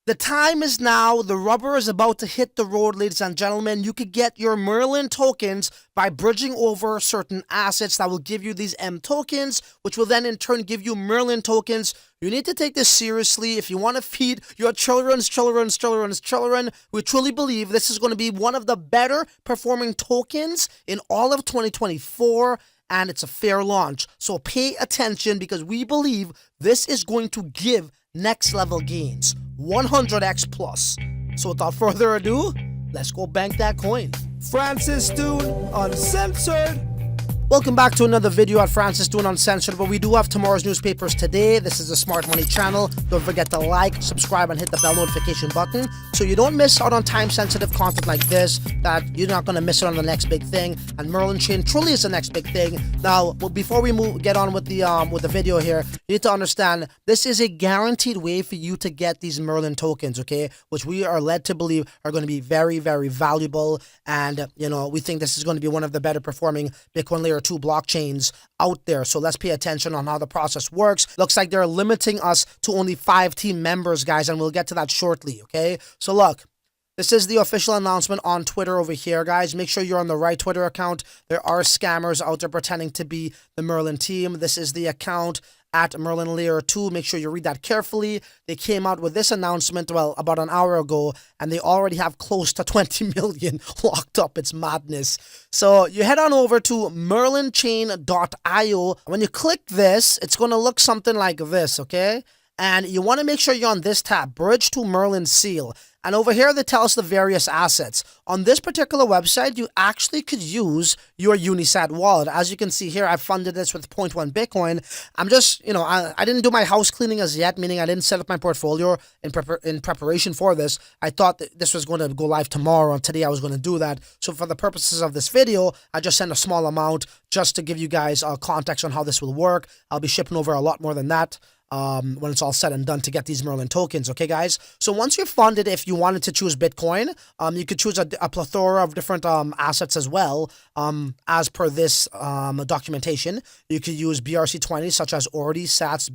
The time is now. The rubber is about to hit the road, ladies and gentlemen. You could get your Merlin tokens by bridging over certain assets that will give you these M tokens, which will then in turn give you Merlin tokens. You need to take this seriously if you want to feed your children's children. We truly believe this is going to be one of the better performing tokens in all of 2024. And it's a fair launch. So pay attention because we believe this is going to give next level gains. 100x plus. So without further ado, let's go bank that coin. Francis Dhun, Uncensored. Welcome back to another video at Francis Dhun Uncensored, where we do have tomorrow's newspapers today. This is the Smart Money channel. Don't forget to like, subscribe, and hit the bell notification button so you don't miss out on time-sensitive content like this, that you're not going to miss it on the next big thing. And Merlin Chain truly is the next big thing. Now, before we get on with the video here, you need to understand this is a guaranteed way for you to get these Merlin tokens, okay? Which we are led to believe are going to be very, very valuable. And, we think this is going to be one of the better performing Bitcoin Layer 2 blockchains out there. So let's pay attention on how the process works. Looks like they're limiting us to only 5 team members, guys, and we'll get to that shortly, okay? So look, this is the official announcement on Twitter over here, guys. Make sure you're on the right Twitter account. There are scammers out there pretending to be the Merlin team. This is the account at Merlin Layer 2. Make sure you read that carefully. They came out with this announcement, well, about an hour ago, and they already have close to 20 million locked up. It's madness. So you head on over to merlinchain.io. When you click this, it's going to look something like this, okay? And you want to make sure you're on this tab, Bridge to Merlin Seal. And over here, they tell us the various assets. On this particular website, you actually could use your Unisat wallet. As you can see here, I funded this with 0.1 Bitcoin. I'm just, I didn't do my house cleaning as yet, meaning I didn't set up my portfolio in preparation for this. I thought that this was going to go live tomorrow, and today I was going to do that. So for the purposes of this video, I just sent a small amount just to give you guys context on how this will work. I'll be shipping over a lot more than that when it's all said and done to get these Merlin tokens, okay, guys? So once you're funded, if you wanted to choose Bitcoin, you could choose a plethora of different assets as well. As per this documentation, you could use BRC20 such as ORDI, SATS,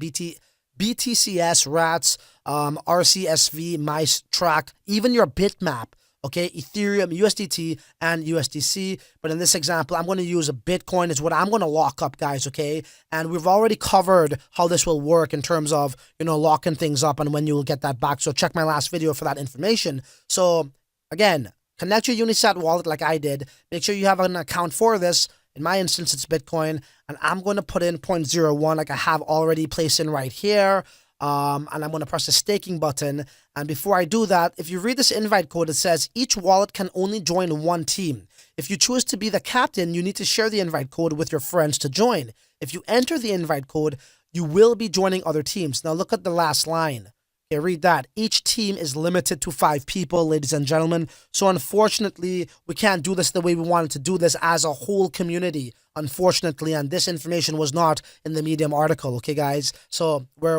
BTCS, RATS, RCSV, MICE, TRACK, even your bitmap. Okay, Ethereum, USDT, and USDC. But in this example, I'm going to use a Bitcoin is what I'm going to lock up, guys, okay? And we've already covered how this will work in terms of, locking things up and when you will get that back. So check my last video for that information. So again, connect your Unisat wallet like I did. Make sure you have an account for this. In my instance, it's Bitcoin. And I'm going to put in 0.01 like I have already placed in right here. And I'm going to press the staking button. And before I do that, if you read this invite code, it says each wallet can only join one team. If you choose to be the captain, you need to share the invite code with your friends to join. If you enter the invite code, you will be joining other teams. Now look at the last line. Okay, read that. Each team is limited to 5 people, ladies and gentlemen. So unfortunately, we can't do this the way we wanted to do this as a whole community. Unfortunately, and this information was not in the Medium article, okay, guys? So we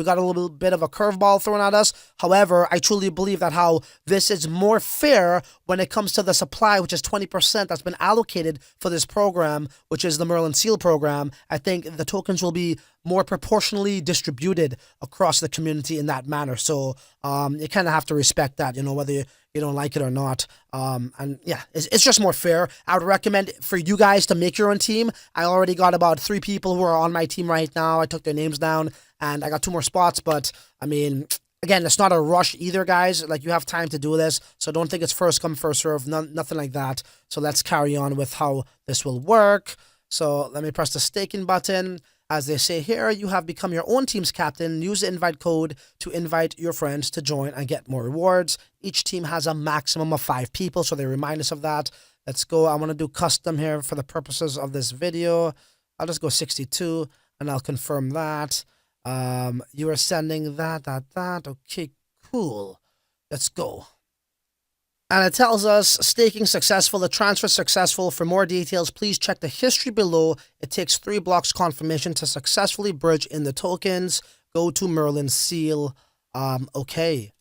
got a little bit of a curveball thrown at us. However, I truly believe that how this is more fair when it comes to the supply, which is 20% that's been allocated for this program, which is the Merlin Seal program. I think the tokens will be more proportionally distributed across the community in that manner. So you kind of have to respect that, whether you don't like it or not. And yeah, it's just more fair. I would recommend for you guys to make your own team. I already got about 3 people who are on my team right now. I took their names down and I got 2 more spots. But I mean, again, it's not a rush either, guys. Like, you have time to do this. So don't think it's first come, first serve. Nothing like that. So let's carry on with how this will work. So let me press the staking button. As they say here, you have become your own team's captain. Use the invite code to invite your friends to join and get more rewards. Each team has a maximum of 5 people, so they remind us of that. Let's go. I want to do custom here for the purposes of this video. I'll just go 62, and I'll confirm that. You are sending that. Okay, cool. Let's go. And it tells us staking successful, the transfer successful. For more details, please check the history below. It takes 3 blocks confirmation to successfully bridge in the tokens. Go to Merlin Seal. Okay.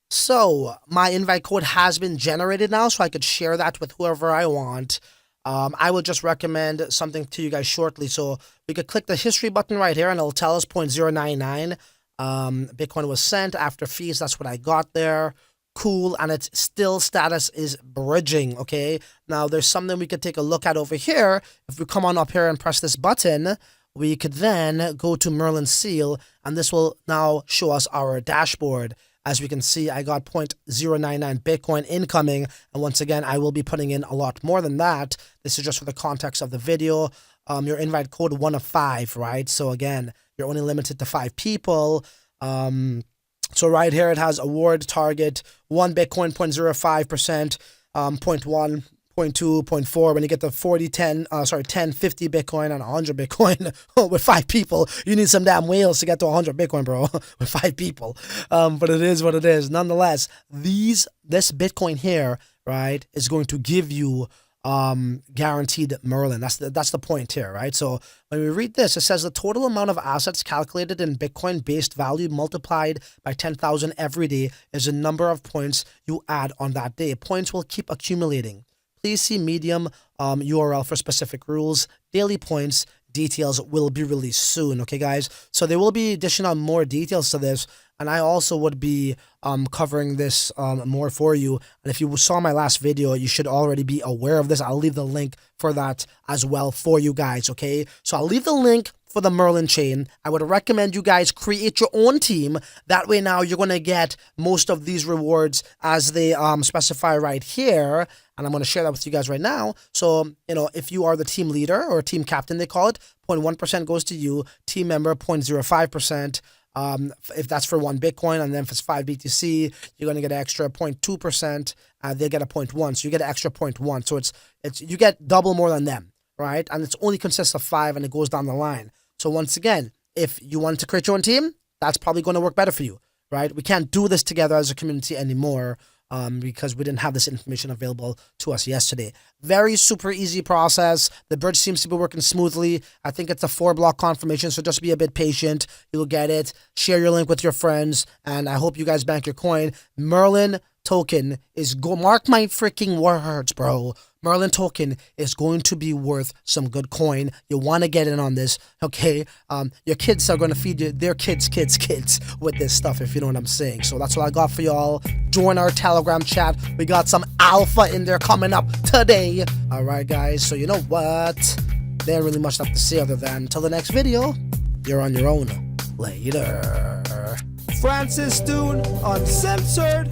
So my invite code has been generated now, so I could share that with whoever I want. I will just recommend something to you guys shortly. So we could click the history button right here, and it'll tell us 0.099. Bitcoin was sent after fees. That's what I got there. Cool. And its still status is bridging. Okay. Now there's something we could take a look at over here. If we come on up here and press this button, we could then go to Merlin Seal, and this will now show us our dashboard. As we can see, I got 0.099 Bitcoin incoming, and once again, I will be putting in a lot more than that. This is just for the context of the video. Your invite code 1 of 5, right? So again, you're only limited to 5 people. So right here, it has award target 1 Bitcoin, 0.05%, 0.1, 0.2, 0.4. When you get to 10, 50 Bitcoin and 100 Bitcoin with 5 people, you need some damn whales to get to 100 Bitcoin, bro, with 5 people. But it is what it is. Nonetheless, this Bitcoin here, right, is going to give you guaranteed Merlin. That's the point here, right? So when we read this, it says the total amount of assets calculated in Bitcoin based value multiplied by 10,000 every day is the number of points you add on that day. Points will keep accumulating. Please see Medium URL for specific rules. Daily points details will be released soon. Okay, guys. So there will be additional more details to this, and I also would be covering this more for you. And if you saw my last video, you should already be aware of this. I'll leave the link for that as well for you guys. Okay, so I'll leave the link for the Merlin chain. I would recommend you guys create your own team. That way now you're going to get most of these rewards as they specify right here. And I'm going to share that with you guys right now. So, you know, if you are the team leader or team captain, they call it, 0.1% goes to you. Team member, 0.05%. If that's for 1 Bitcoin, and then if it's 5 BTC, you're going to get an extra 0.2%. They get a 0.1. So you get an extra 0.1. So it's you get double more than them, right? And it only consists of 5, and it goes down the line. So once again, if you want to create your own team, that's probably going to work better for you, right? We can't do this together as a community anymore because we didn't have this information available to us yesterday. Very super easy process. The bridge seems to be working smoothly. I think it's a 4-block confirmation, so just be a bit patient. You'll get it. Share your link with your friends, and I hope you guys bank your coin. Merlin token is mark my freaking words, bro. Merlin token is going to be worth some good coin. You want to get in on this, okay? Your kids are going to feed you their kids with this stuff, if you know what I'm saying. So that's what I got for y'all. Join our Telegram chat. We got some alpha in there coming up today. All right, guys. So you know what? There ain't really much left to say other than until the next video, you're on your own. Later. Francis Dhun, uncensored.